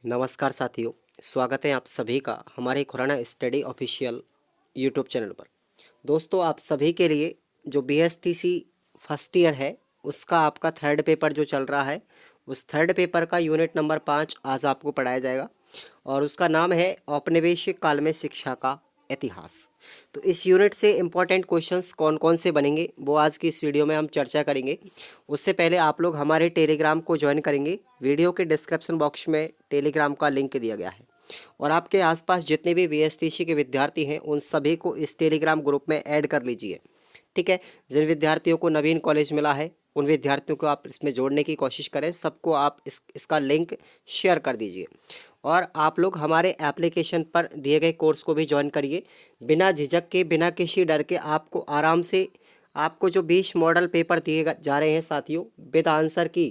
नमस्कार साथियों, स्वागत है आप सभी का हमारे Khurana study official YouTube channel पर। दोस्तों, आप सभी के लिए जो बीएसटीसी फर्स्ट ईयर है उसका आपका थर्ड पेपर जो चल रहा है, उस थर्ड पेपर का यूनिट नंबर 5 आज आपको पढ़ाया जाएगा और उसका नाम है औपनिवेशिक काल में शिक्षा का इतिहास। तो इस यूनिट से इम्पोर्टेंट क्वेश्चंस कौन कौन से बनेंगे वो आज की इस वीडियो में हम चर्चा करेंगे। उससे पहले आप लोग हमारे टेलीग्राम को ज्वाइन करेंगे। वीडियो के डिस्क्रिप्शन बॉक्स में टेलीग्राम का लिंक दिया गया है और आपके आसपास जितने भी बीएसटीसी के विद्यार्थी हैं उन सभी को इस टेलीग्राम ग्रुप में ऐड कर लीजिए। ठीक है, जिन विद्यार्थियों को नवीन कॉलेज मिला है उन विद्यार्थियों को आप इसमें जोड़ने की कोशिश करें, सबको आप इसका लिंक शेयर कर दीजिए और आप लोग हमारे एप्लीकेशन पर दिए गए कोर्स को भी ज्वाइन करिए। बिना झिझक के, बिना किसी डर के आपको आराम से आपको जो 20 मॉडल पेपर दिए जा रहे हैं साथियों, विद आंसर की,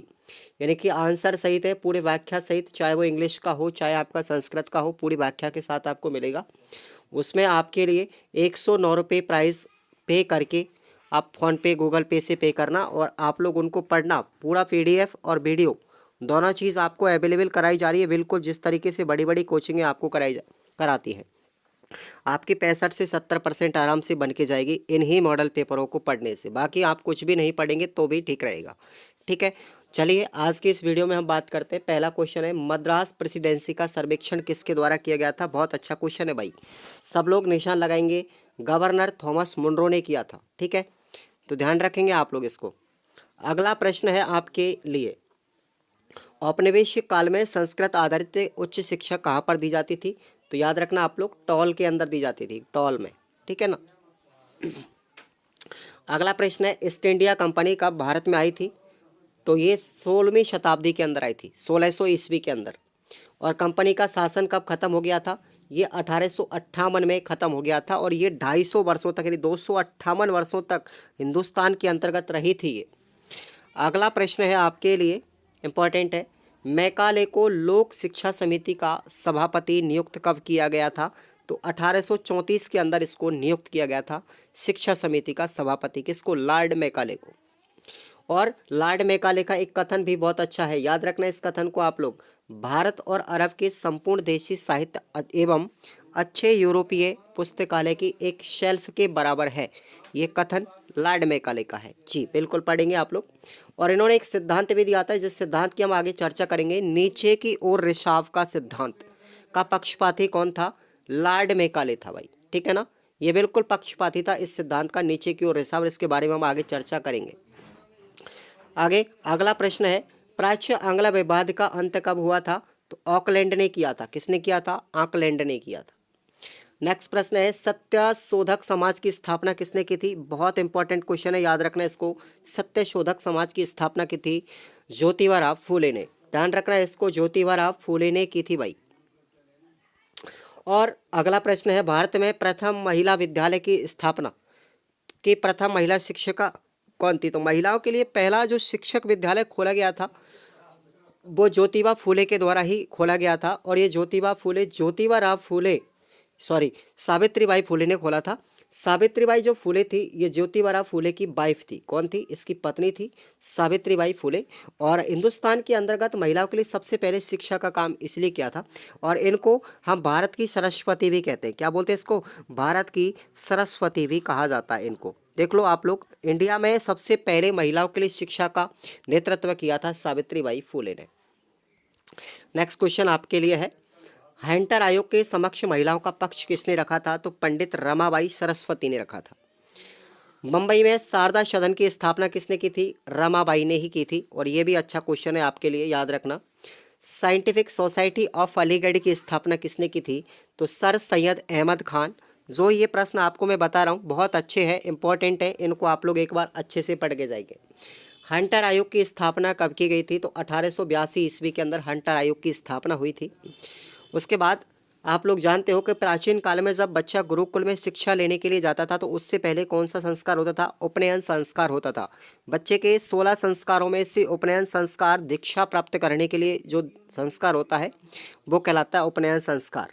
यानी कि आंसर सहित है, पूरी व्याख्या सहित, चाहे वो इंग्लिश का हो चाहे आपका संस्कृत का हो, पूरी व्याख्या के साथ आपको मिलेगा। उसमें आपके लिए 109 रुपये प्राइस पे करके आप फ़ोनपे गूगल पे से पे करना और आप लोग उनको पढ़ना। पूरा पीडीएफ और वीडियो दोनों चीज़ आपको अवेलेबल कराई जा रही है, बिल्कुल जिस तरीके से बड़ी बड़ी कोचिंगें आपको कराती हैं। आपकी 65 से 70% आराम से बन के जाएगी इन्हीं मॉडल पेपरों को पढ़ने से। बाकी आप कुछ भी नहीं पढ़ेंगे तो भी ठीक रहेगा। ठीक है, चलिए आज के इस वीडियो में हम बात करते हैं। पहला क्वेश्चन है, मद्रास प्रेसिडेंसी का सर्वेक्षण किसके द्वारा किया गया था? बहुत अच्छा क्वेश्चन है भाई, सब लोग निशान लगाएंगे। गवर्नर थॉमस मुनरो ने किया था। ठीक है, तो ध्यान रखेंगे आप लोग इसको। अगला प्रश्न है आपके लिए, औपनिवेशिक काल में संस्कृत आधारित उच्च शिक्षा कहाँ पर दी जाती थी? तो याद रखना आप लोग, टॉल के अंदर दी जाती थी, टॉल में। ठीक है ना। अगला प्रश्न है, ईस्ट इंडिया कंपनी कब भारत में आई थी? तो ये 16वीं शताब्दी के अंदर आई थी, 1600 ईस्वी के अंदर। और कंपनी का शासन कब खत्म हो गया था? ये 1858 में खत्म हो गया था और ये 250 वर्षों तक, यानी 258 वर्षों तक हिंदुस्तान के अंतर्गत रही थी ये। अगला प्रश्न है आपके लिए, इम्पोर्टेंट है, मैकाले को लोक शिक्षा समिति का सभापति नियुक्त कब किया गया था? तो 1834 के अंदर इसको नियुक्त किया गया था शिक्षा समिति का सभापति। किसको? लॉर्ड मैकाले को। और लॉर्ड मैकाले का एक कथन भी बहुत अच्छा है, याद रखना इस कथन को आप लोग, भारत और अरब के संपूर्ण देशी साहित्य एवं अच्छे यूरोपीय पुस्तकालय की एक शेल्फ के बराबर है। ये कथन लॉर्ड मैकाले का है जी, बिल्कुल पढ़ेंगे आप लोग। और इन्होंने एक सिद्धांत भी दिया था जिस सिद्धांत की हम आगे चर्चा करेंगे, नीचे की ओर रिसाव का सिद्धांत का पक्षपाती कौन था? लॉर्ड मैकाले था भाई। ठीक है ना, ये बिल्कुल पक्षपाती था इस सिद्धांत का, नीचे की ओर रिसाव। इसके बारे में हम आगे चर्चा करेंगे। आगे अगला प्रश्न है, प्राच्य आंग्ल विवाद का अंत कब हुआ था? तो ऑकलैंड ने किया था। किसने किया था? ऑकलैंड ने किया था। नेक्स्ट प्रश्न है, सत्य शोधक समाज की स्थापना किसने की थी? बहुत इंपॉर्टेंट क्वेश्चन है, याद रखना इसको। सत्य शोधक समाज की स्थापना की थी ज्योतिबा फूले ने। ध्यान रखना इसको, ज्योतिबा फूले ने की थी भाई। और अगला प्रश्न है, भारत में प्रथम महिला विद्यालय की स्थापना की प्रथम महिला शिक्षिका कौन थी? तो महिलाओं के लिए पहला जो शिक्षक विद्यालय खोला गया था वो ज्योतिबा फूले के द्वारा ही खोला गया था। और ये सावित्रीबाई फूले ने खोला था। सावित्रीबाई जो फूले थी ये ज्योतिबा फूले की वाइफ थी। कौन थी? इसकी पत्नी थी सावित्रीबाई फूले। और हिंदुस्तान के अंतर्गत महिलाओं के लिए सबसे पहले शिक्षा का काम इसलिए किया था। और इनको हम भारत की सरस्वती भी कहते हैं। क्या बोलते हैं इसको? भारत की सरस्वती भी कहा जाता है इनको। देख लो आप लोग, इंडिया में सबसे पहले महिलाओं के लिए शिक्षा का नेतृत्व किया था सावित्रीबाई फूले ने। नेक्स्ट क्वेश्चन आपके लिए है, हंटर आयोग के समक्ष महिलाओं का पक्ष किसने रखा था? तो पंडित रमाबाई सरस्वती ने रखा था। मुंबई में शारदा सदन की स्थापना किसने की थी? रमाबाई ने ही की थी। और ये भी अच्छा क्वेश्चन है आपके लिए, याद रखना। साइंटिफिक सोसाइटी ऑफ अलीगढ़ की स्थापना किसने की थी? तो सर सैयद अहमद खान। जो ये प्रश्न आपको मैं बता रहा हूँ बहुत अच्छे हैं, इंपॉर्टेंट हैं, इनको आप लोग एक बार अच्छे से पढ़ के जाएंगे। हंटर आयोग की स्थापना कब की गई थी? तो 1882 ईस्वी के अंदर हंटर आयोग की स्थापना हुई थी। उसके बाद आप लोग जानते हो कि प्राचीन काल में जब बच्चा गुरुकुल में शिक्षा लेने के लिए जाता था तो उससे पहले कौन सा संस्कार होता था? उपनयन संस्कार होता था। बच्चे के 16 संस्कारों में से उपनयन संस्कार, दीक्षा प्राप्त करने के लिए जो संस्कार होता है वो कहलाता है उपनयन संस्कार।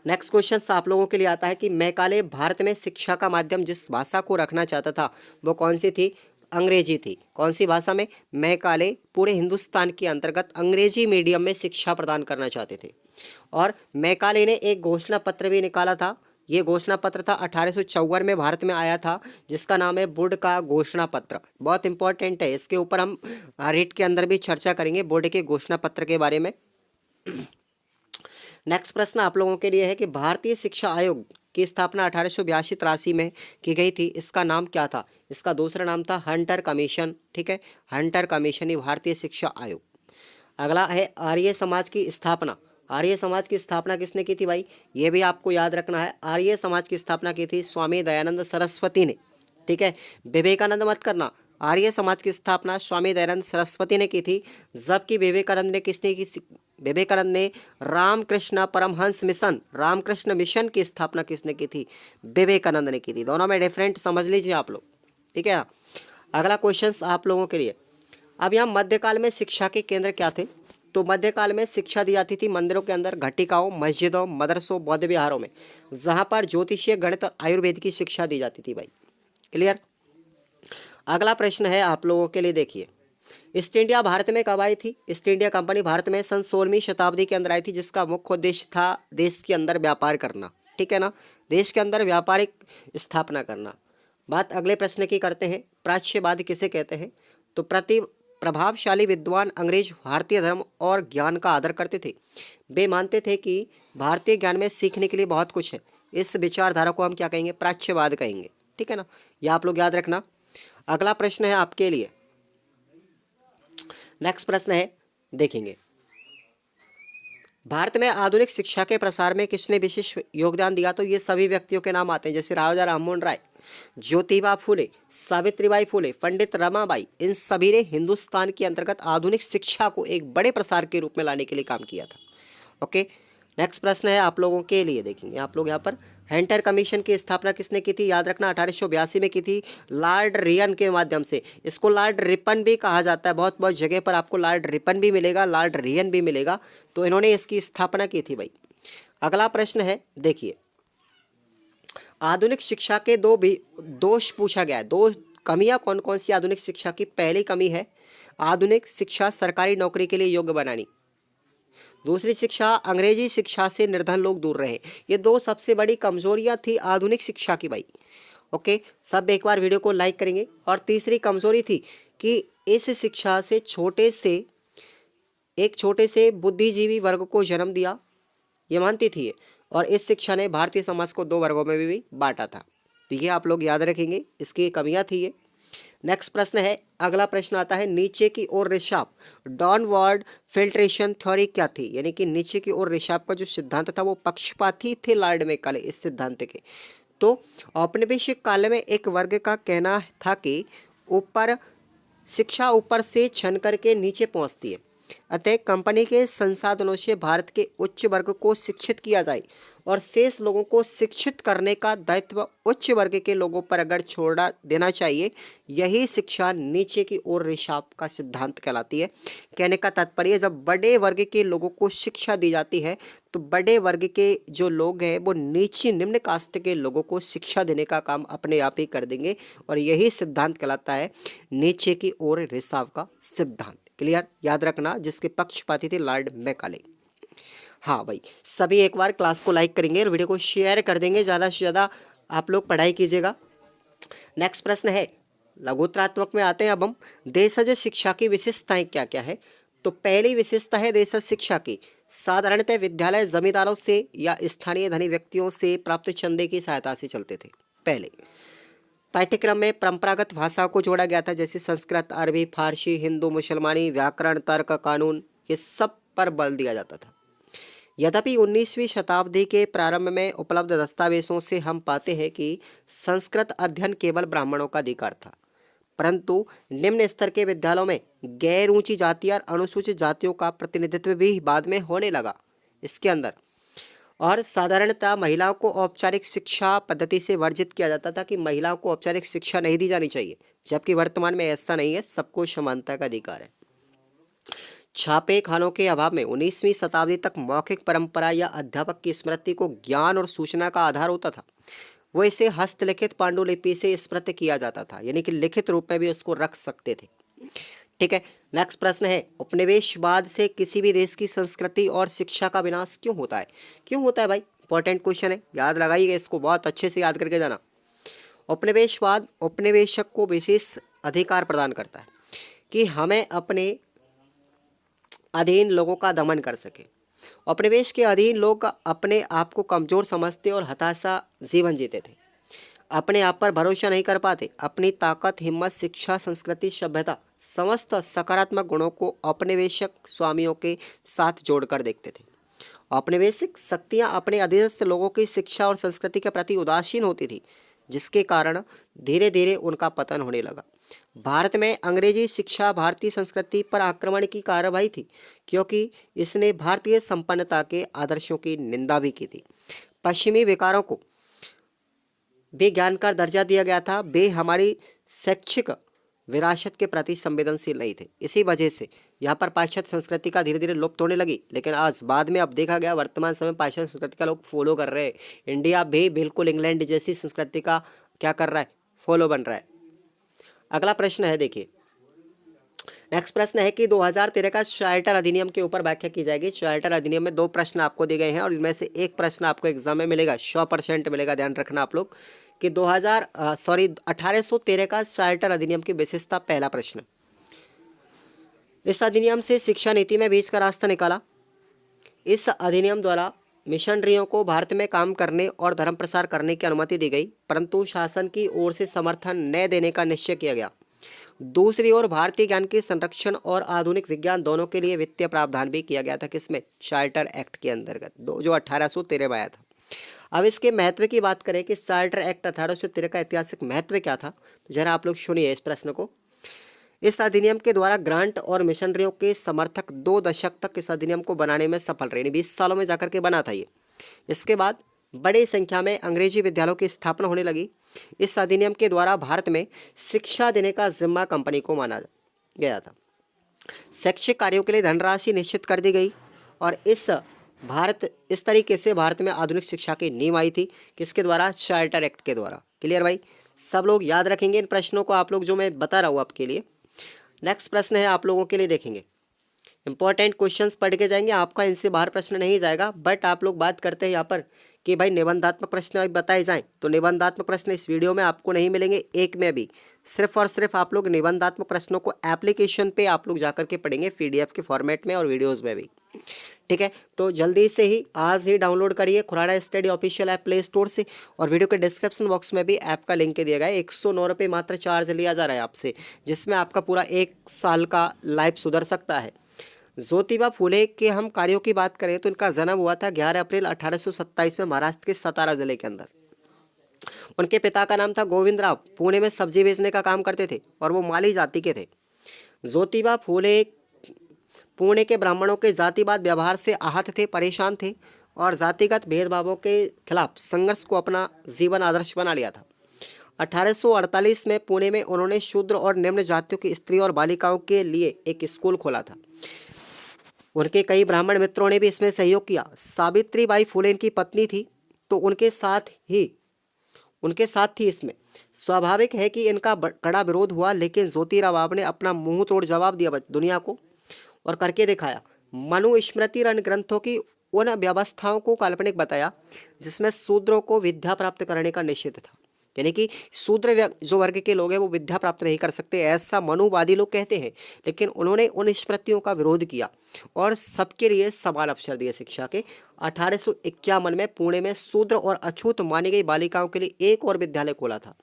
नेक्स्ट क्वेश्चन आप लोगों के लिए आता है कि मैकाले भारत में शिक्षा का माध्यम जिस भाषा को रखना चाहता था वो कौन सी थी? अंग्रेजी थी। कौन सी भाषा में? मैकाले पूरे हिंदुस्तान के अंतर्गत अंग्रेजी मीडियम में शिक्षा प्रदान करना चाहते थे। और मैकाले ने एक घोषणा पत्र भी निकाला था। ये घोषणा पत्र था 1854 में भारत में आया था, जिसका नाम है वुड का घोषणा पत्र। बहुत इंपॉर्टेंट है, इसके ऊपर हम रीट के अंदर भी चर्चा करेंगे वुड के घोषणा पत्र के बारे में। नेक्स्ट प्रश्न आप लोगों के लिए है कि भारतीय शिक्षा आयोग की स्थापना 1882-83 में की गई थी। इसका नाम क्या था? इसका दूसरा नाम था हंटर कमीशन। ठीक है, हंटर कमीशन ही भारतीय शिक्षा आयोग। अगला है आर्य समाज की स्थापना। आर्य समाज की स्थापना किसने की थी भाई? ये भी आपको याद रखना है। आर्य समाज की स्थापना की थी स्वामी दयानंद सरस्वती ने। ठीक है, विवेकानंद मत करना। आर्य समाज की स्थापना स्वामी दयानंद सरस्वती ने की थी, जबकि विवेकानंद ने किसने की? विवेकानंद ने रामकृष्ण परमहंस मिशन, रामकृष्ण मिशन की स्थापना किसने की थी? विवेकानंद ने की थी। दोनों में डिफरेंट समझ लीजिए आप लोग। ठीक है ना। अगला क्वेश्चन आप लोगों के लिए, अब यहाँ मध्यकाल में शिक्षा के केंद्र क्या थे? तो मध्यकाल में शिक्षा दी जाती थी मंदिरों के अंदर, घटिकाओं, मस्जिदों, मदरसों, बौद्ध विहारों में, जहाँ पर ज्योतिषीय, गणित और आयुर्वेद की शिक्षा दी जाती थी भाई। क्लियर। अगला प्रश्न है आप लोगों के लिए, देखिए, ईस्ट इंडिया भारत में कब आई थी? ईस्ट इंडिया कंपनी भारत में सन 16वीं शताब्दी के अंदर आई थी, जिसका मुख्य उद्देश्य था देश के अंदर व्यापार करना। ठीक है ना, देश के अंदर व्यापारिक स्थापना करना। बात अगले प्रश्न की करते हैं, प्राच्यवाद किसे कहते हैं? तो प्रभावशाली विद्वान अंग्रेज भारतीय धर्म और ज्ञान का आदर करते थे। वे मानते थे कि भारतीय ज्ञान में सीखने के लिए बहुत कुछ है। इस विचारधारा को हम क्या कहेंगे? प्राच्यवाद कहेंगे। ठीक है ना, यह आप लोग याद रखना। अगला प्रश्न है आपके लिए, नेक्स्ट प्रश्न है, देखेंगे, भारत में आधुनिक शिक्षा के प्रसार में किसने विशेष योगदान दिया? तो ये सभी व्यक्तियों के नाम आते हैं, जैसे राजा राममोहन राय, ज्योतिबा फूले, सावित्रीबाई फूले, पंडित रमाबाई। इन सभी ने हिंदुस्तान के अंतर्गत आधुनिक शिक्षा को एक बड़े प्रसार के रूप में लाने के लिए काम किया था। ओके, नेक्स्ट प्रश्न है आप लोगों के लिए, देखेंगे आप लोग यहाँ पर, हंटर कमीशन की स्थापना किसने की थी? याद रखना 1882 में की थी, लॉर्ड रिपन के माध्यम से। इसको लॉर्ड रिपन भी कहा जाता है, बहुत बहुत जगह पर आपको लॉर्ड रिपन भी मिलेगा, लॉर्ड रियन भी मिलेगा। तो इन्होंने इसकी स्थापना की थी भाई। अगला प्रश्न है, देखिए, आधुनिक शिक्षा के दो भी दोष पूछा गया है, दो कमियां कौन कौन सी आधुनिक शिक्षा की? पहली कमी है आधुनिक शिक्षा सरकारी नौकरी के लिए योग्य बनानी। दूसरी शिक्षा, अंग्रेजी शिक्षा से निर्धन लोग दूर रहे। ये दो सबसे बड़ी कमजोरियां थी आधुनिक शिक्षा की भाई। ओके, सब एक बार वीडियो को लाइक करेंगे। और तीसरी कमजोरी थी कि इस शिक्षा से छोटे से बुद्धिजीवी वर्ग को जन्म दिया, ये मानती थी ये। और इस शिक्षा ने भारतीय समाज को दो वर्गों में भी बांटा था। तो ये आप लोग याद रखेंगे, इसकी कमियां थी ये। नेक्स्ट प्रश्न है, अगला प्रश्न आता है, नीचे की ओर रिसाव डाउनवर्ड फिल्ट्रेशन थ्योरी क्या थी? यानी कि नीचे की ओर रिसाव का जो सिद्धांत था वो पक्षपाती थे लॉर्ड मैकाले इस सिद्धांत के। तो औपनिवेशिक काल में एक वर्ग का कहना था कि ऊपर शिक्षा ऊपर से छन करके नीचे पहुंचती है, अतः कंपनी के संसाधनों से भारत के उच्च वर्ग को शिक्षित किया जाए और शेष लोगों को शिक्षित करने का दायित्व उच्च वर्ग के लोगों पर अगर छोड़ा देना चाहिए। यही शिक्षा नीचे की ओर रिसाव का सिद्धांत कहलाती है। कहने का तात्पर्य, जब बड़े वर्ग के लोगों को शिक्षा दी जाती है तो बड़े वर्ग के जो लोग हैं वो नीचे निम्न कास्ट के लोगों को शिक्षा देने का काम अपने आप ही कर देंगे, और यही सिद्धांत कहलाता है नीचे की ओर रिसाव का सिद्धांत। क्लियर, याद रखना, जिसके पक्षपाती थे लॉर्ड मैकाले। हाँ भाई, सभी एक बार क्लास को लाइक करेंगे और वीडियो को शेयर कर देंगे, ज़्यादा से ज़्यादा आप लोग पढ़ाई कीजिएगा। नेक्स्ट प्रश्न है, लघुत्रात्मक में आते हैं अब हम, देशज शिक्षा की विशेषताएं क्या क्या है? तो पहली विशेषता है देशज शिक्षा की, साधारणतः विद्यालय जमींदारों से या स्थानीय धनी व्यक्तियों से प्राप्त चंदे की सहायता से चलते थे। पहले पाठ्यक्रम में परंपरागत भाषाओं को जोड़ा गया था, जैसे संस्कृत, अरबी, फारसी, हिंदू, मुसलमानी, व्याकरण, तर्क, कानून, ये सब पर बल दिया जाता था। यद्यपि 19वीं शताब्दी के प्रारंभ में उपलब्ध दस्तावेजों से हम पाते हैं कि संस्कृत अध्ययन केवल ब्राह्मणों का अधिकार था, परंतु निम्न स्तर के विद्यालयों में गैर ऊंची जाति और अनुसूचित जातियों का प्रतिनिधित्व भी बाद में होने लगा इसके अंदर। और साधारणतः महिलाओं को औपचारिक शिक्षा पद्धति से वर्जित किया जाता था कि महिलाओं को औपचारिक शिक्षा नहीं दी जानी चाहिए, जबकि वर्तमान में ऐसा नहीं है, सबको समानता का अधिकार है। छापे खानों के अभाव में 19वीं शताब्दी तक मौखिक परंपरा या अध्यापक की स्मृति को ज्ञान और सूचना का आधार होता था। वो इसे हस्तलिखित पांडुलिपि से स्मृत किया जाता था, यानी कि लिखित रूप में भी उसको रख सकते थे। ठीक है, नेक्स्ट प्रश्न है, उपनिवेशवाद से किसी भी देश की संस्कृति और शिक्षा का विनाश क्यों होता है? क्यों होता है भाई? इंपॉर्टेंट क्वेश्चन है, याद लगाइएगा इसको, बहुत अच्छे से याद करके जाना। उपनिवेशवाद उपनिवेशक को विशेष अधिकार प्रदान करता है कि हमें अपने अधीन लोगों का दमन कर सके। उपनिवेश के अधीन लोग अपने आप को कमजोर समझते और हताशा जीवन जीते थे, अपने आप पर भरोसा नहीं कर पाते, अपनी ताकत, हिम्मत, शिक्षा, संस्कृति, सभ्यता, समस्त सकारात्मक गुणों को औपनिवेशिक स्वामियों के साथ जोड़कर देखते थे। औपनिवेशिक शक्तियां अपने अधीनस्थ लोगों की शिक्षा और संस्कृति के प्रति उदासीन होती थी, जिसके कारण धीरे धीरे उनका पतन होने लगा। भारत में अंग्रेजी शिक्षा भारतीय संस्कृति पर आक्रमण की कार्रवाई थी, क्योंकि इसने भारतीय संपन्नता के आदर्शों की निंदा भी की थी। पश्चिमी विकारों को भी ज्ञान का दर्जा दिया गया था, वे हमारी शैक्षिक विरासत के प्रति संवेदनशील नहीं थे। इसी वजह से यहाँ पर पाश्चात्य संस्कृति का धीरे धीरे लुप्त होने लगी। लेकिन आज बाद में अब देखा गया, वर्तमान समय पाश्चात्य संस्कृति का लोग फॉलो कर रहे हैं। इंडिया भी बिल्कुल इंग्लैंड जैसी संस्कृति का क्या कर रहा है, फॉलो बन रहा है। अगला प्रश्न है, देखिए नेक्स्ट प्रश्न है कि 2013 का चार्टर अधिनियम के ऊपर व्याख्या की जाएगी। चार्टर अधिनियम में 2 प्रश्न आपको दिए गए हैं और इनमें से एक प्रश्न आपको एग्जाम में मिलेगा, 100% मिलेगा, ध्यान रखना आप लोग कि 1813 का चार्टर अधिनियम की विशेषता। पहला प्रश्न, इस अधिनियम से शिक्षा नीति में बीच का रास्ता निकाला। इस अधिनियम द्वारा मिशनरियों को भारत में काम करने और धर्म प्रसार करने की अनुमति दी गई, परंतु शासन की ओर से समर्थन न देने का निश्चय किया गया। दूसरी ओर भारतीय ज्ञान के संरक्षण और आधुनिक विज्ञान दोनों के लिए वित्तीय प्रावधान भी किया गया था, किसमें? चार्टर एक्ट के अंतर्गत, जो 1813 में आया था। अब इसके महत्व की बात करें कि चार्टर एक्ट 1813 का ऐतिहासिक महत्व क्या था, तो जरा आप लोग सुनिए इस प्रश्न को। इस अधिनियम के द्वारा ग्रांट और मिशनरियों के समर्थक 2 दशक तक इस अधिनियम को बनाने में सफल रहे, 20 सालों में जाकर के बना था ये। इसके बाद बड़ी संख्या में अंग्रेजी विद्यालयों की स्थापना होने लगी। इस अधिनियम के द्वारा भारत में शिक्षा देने का जिम्मा कंपनी को माना गया था। शैक्षिक कार्यों के लिए धनराशि निश्चित कर दी गई और इस तरीके से भारत में आधुनिक शिक्षा की नींव आई थी, किसके द्वारा? चार्टर एक्ट के द्वारा। क्लियर भाई, सब लोग याद रखेंगे इन प्रश्नों को, आप लोग जो मैं बता रहा हूँ आपके लिए। नेक्स्ट प्रश्न है आप लोगों के लिए, देखेंगे इंपॉर्टेंट क्वेश्चंस पढ़ के जाएंगे, आपका इनसे बाहर प्रश्न नहीं जाएगा। बट आप लोग बात करते हैं यहाँ पर कि भाई निबंधात्मक प्रश्न बताए जाएं, तो निबंधात्मक प्रश्न इस वीडियो में आपको नहीं मिलेंगे, एक में भी। सिर्फ और सिर्फ आप लोग निबंधात्मक प्रश्नों को एप्लीकेशन पे आप लोग जाकर के पढ़ेंगे, PDF के फॉर्मेट में और वीडियोज़ में भी। ठीक है, तो जल्दी से ही आज ही डाउनलोड करिए Khurana study official app play store से, और वीडियो के डिस्क्रिप्शन बॉक्स में भी ऐप का लिंक दिया गया है। 109 रुपये मात्र चार्ज लिया जा रहा है आपसे, जिसमें आपका पूरा 1 साल का लाइफ सुधर सकता है। ज्योतिबा फूले के हम कार्यों की बात करें तो इनका जन्म हुआ था 11 अप्रैल 1827 में महाराष्ट्र के सतारा जिले के अंदर। उनके पिता का नाम था गोविंदराव, पुणे में सब्जी बेचने का काम करते थे और वो माली जाति के थे। ज्योतिबा फूले पुणे के ब्राह्मणों के जातिवाद व्यवहार से आहत थे, परेशान थे और जातिगत भेदभावों के खिलाफ संघर्ष को अपना जीवन आदर्श बना लिया था। 1848 में पुणे में उन्होंने शूद्र और निम्न जातियों की स्त्री और बालिकाओं के लिए एक स्कूल खोला था। उनके कई ब्राह्मण मित्रों ने भी इसमें सहयोग किया। सावित्रीबाई फुले इनकी पत्नी थी, तो उनके साथ थी इसमें। स्वाभाविक है कि इनका कड़ा विरोध हुआ, लेकिन ज्योतिराव ने अपना मुंह तोड़ जवाब दिया दुनिया को और करके दिखाया। मनुस्मृति रण ग्रंथों की उन व्यवस्थाओं को काल्पनिक बताया जिसमें शूद्रों को विद्या प्राप्त करने का निषेध था, यानी कि शूद्र जो वर्ग के लोग हैं वो विद्या प्राप्त नहीं कर सकते, ऐसा मनुवादी लोग कहते हैं। लेकिन उन्होंने उन स्मृतियों का विरोध किया और सबके लिए समान अवसर दिए शिक्षा के। 1851 में पुणे में शूद्र और अछूत मानी गई बालिकाओं के लिए एक और विद्यालय खोला था।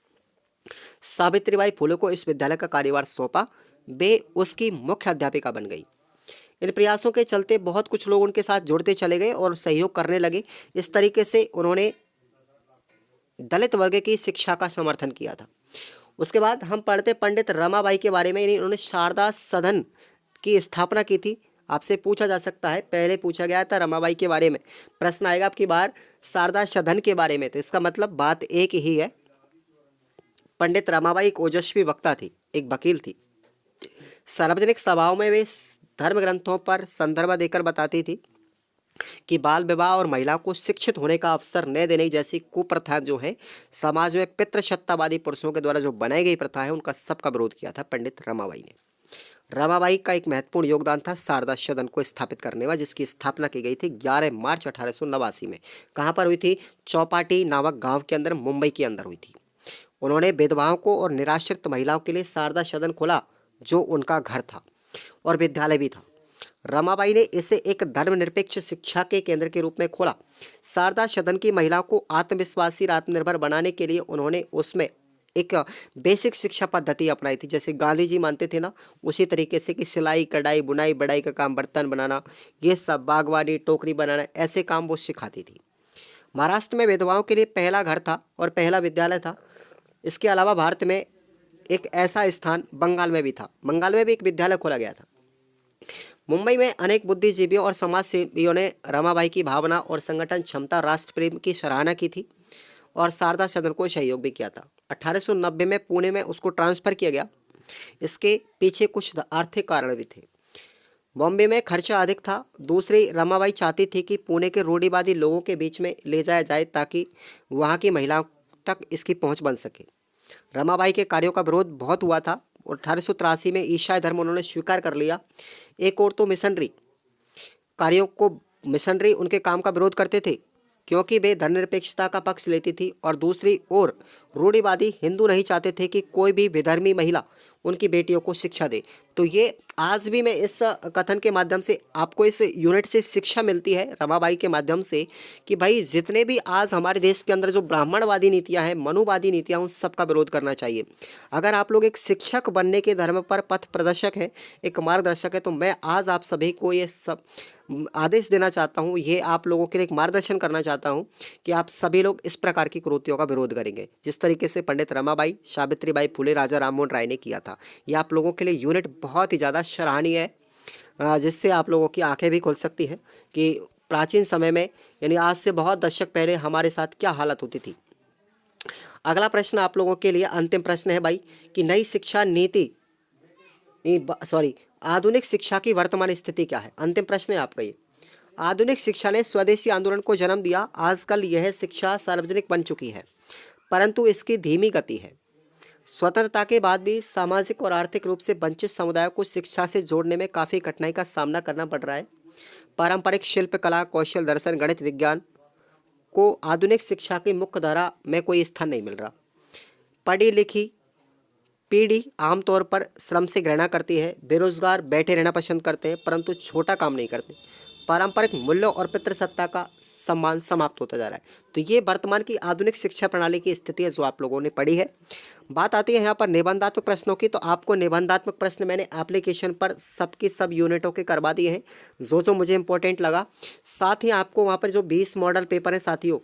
सावित्रीबाई फुले को इस विद्यालय का कार्यभार सौंपा, वे उसकी मुख्य अध्यापिका बन गई। इन प्रयासों के चलते बहुत कुछ लोग उनके साथ जुड़ते चले गए और सहयोग करने लगे। इस तरीके से उन्होंने दलित वर्ग की शिक्षा का समर्थन किया था। उसके बाद हम पढ़ते पंडित रमाबाई के बारे में। इन्होंने शारदा सदन की स्थापना की थी। आपसे पूछा जा सकता है, पहले पूछा गया था रमाबाई के बारे में, प्रश्न आएगा आपकी बार शारदा सदन के बारे में, तो इसका मतलब बात एक ही है। पंडित रमाबाई एक ओजस्वी वक्ता थी, एक वकील थी। सार्वजनिक सभाओं में वे धर्म ग्रंथों पर संदर्भ देकर बताती थी। कि बाल विवाह और महिलाओं को शिक्षित होने का अवसर न देने जैसी कुप्रथाएं जो है समाज में पितृसत्तावादी पुरुषों के द्वारा जो बनाई गई प्रथा है उनका सबका विरोध किया था पंडित रमाबाई ने। रमाबाई का एक महत्वपूर्ण योगदान था शारदा सदन को स्थापित करने में, जिसकी स्थापना की गई थी 11 मार्च 1889 में। कहाँ पर हुई थी? चौपाटी नामक गांव के अंदर, मुंबई के अंदर हुई थी। उन्होंने विधवाओं को और निराश्रित महिलाओं के लिए शारदा सदन खोला जो उनका घर था और विद्यालय भी था। रमाबाई ने इसे एक धर्मनिरपेक्ष शिक्षा के केंद्र के रूप में खोला। शारदा सदन की महिलाओं को आत्मविश्वासी और आत्मनिर्भर बनाने के लिए उन्होंने उसमें एक बेसिक शिक्षा पद्धति अपनाई थी, जैसे गांधी जी मानते थे ना, उसी तरीके से कि सिलाई कढ़ाई बुनाई बढ़ाई का काम, बर्तन बनाना, ये सब, बागवानी, टोकरी बनाना, ऐसे काम वो सिखाती थी। महाराष्ट्र में विधवाओं के लिए पहला घर था और पहला विद्यालय था। इसके अलावा भारत में एक ऐसा स्थान बंगाल में भी था, बंगाल में भी एक विद्यालय खोला गया था। मुंबई में अनेक बुद्धिजीवियों और समाज सेवियों ने रमाबाई की भावना और संगठन क्षमता, राष्ट्र प्रेम की सराहना की थी और शारदा सदन को सहयोग भी किया था। 1890 में पुणे में उसको ट्रांसफ़र किया गया। इसके पीछे कुछ आर्थिक कारण भी थे। बॉम्बे में खर्चा अधिक था। दूसरी, रमाबाई चाहती थी कि पुणे के रूढ़िवादी लोगों के बीच में ले जाया जाए ताकि वहाँ की महिलाओं तक इसकी पहुँच बन सके। रमाबाई के कार्यों का विरोध बहुत हुआ था और 1883 में ईसाई धर्म उन्होंने स्वीकार कर लिया। एक और तो मिशनरी उनके काम का विरोध करते थे क्योंकि वे धर्मनिरपेक्षता का पक्ष लेती थी, और दूसरी ओर रूढ़िवादी हिंदू नहीं चाहते थे कि कोई भी विधर्मी महिला उनकी बेटियों को शिक्षा दे। तो ये आज भी मैं इस कथन के माध्यम से आपको इस यूनिट से शिक्षा मिलती है रमाबाई के माध्यम से कि भाई जितने भी आज हमारे देश के अंदर जो ब्राह्मणवादी नीतियां हैं, मनुवादी नीतियां, उन सब का विरोध करना चाहिए। अगर आप लोग एक शिक्षक बनने के धर्म पर पथ प्रदर्शक हैं, एक मार्गदर्शक है, तो मैं आज आप सभी को ये सब आदेश देना चाहता हूँ, ये आप लोगों के लिए एक मार्गदर्शन करना चाहता हूँ कि आप सभी लोग इस प्रकार की कुरीतियों का विरोध करेंगे जिस तरीके से पंडित रमाबाई, सावित्रीबाई फुले, राजा राममोहन राय ने किया था। ये आप लोगों के लिए यूनिट बहुत ही ज़्यादा सराहनीय है, जिससे आप लोगों की आंखें भी खुल सकती हैं कि प्राचीन समय में, यानी आज से बहुत दशक पहले हमारे साथ क्या हालत होती थी। अगला प्रश्न आप लोगों के लिए अंतिम प्रश्न है भाई कि नई शिक्षा नीति, आधुनिक शिक्षा की वर्तमान स्थिति क्या है? अंतिम प्रश्न है आपका ये। आधुनिक शिक्षा ने स्वदेशी आंदोलन को जन्म दिया। आजकल यह शिक्षा सार्वजनिक बन चुकी है, परंतु इसकी धीमी गति है। स्वतंत्रता के बाद भी सामाजिक और आर्थिक रूप से वंचित समुदायों को शिक्षा से जोड़ने में काफ़ी कठिनाई का सामना करना पड़ रहा है। पारंपरिक शिल्प, कला, कौशल, दर्शन, गणित, विज्ञान को आधुनिक शिक्षा की मुख्य धारा में कोई स्थान नहीं मिल रहा। पढ़ी लिखी पीढ़ी आमतौर पर श्रम से घृणा करती है। बेरोजगार बैठे रहना पसंद करते हैं परंतु छोटा काम नहीं करते। पारंपरिक मूल्यों और पितृसत्ता का सम्मान समाप्त होता जा रहा है। तो ये वर्तमान की आधुनिक शिक्षा प्रणाली की स्थिति है जो आप लोगों ने पढ़ी है। बात आती है यहाँ पर निबंधात्मक प्रश्नों की। तो आपको निबंधात्मक प्रश्न मैंने एप्लीकेशन पर सबकी सब यूनिटों के करवा दिए हैं जो मुझे इंपॉर्टेंट लगा। साथ ही आपको वहाँ पर जो 20 मॉडल पेपर हैं साथियों,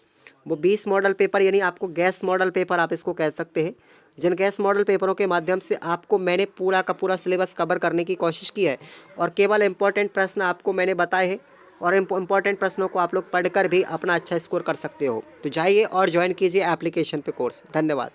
वो 20 मॉडल पेपर, यानी आपको गैस मॉडल पेपर आप इसको कह सकते हैं, जिन गैस मॉडल पेपरों के माध्यम से आपको मैंने पूरा का पूरा सिलेबस कवर करने की कोशिश की है और केवल इंपॉर्टेंट प्रश्न आपको मैंने बताए हैं और इंपॉर्टेंट प्रश्नों को आप लोग पढ़कर भी अपना अच्छा स्कोर कर सकते हो। तो जाइए और ज्वाइन कीजिए एप्लीकेशन पे कोर्स। धन्यवाद।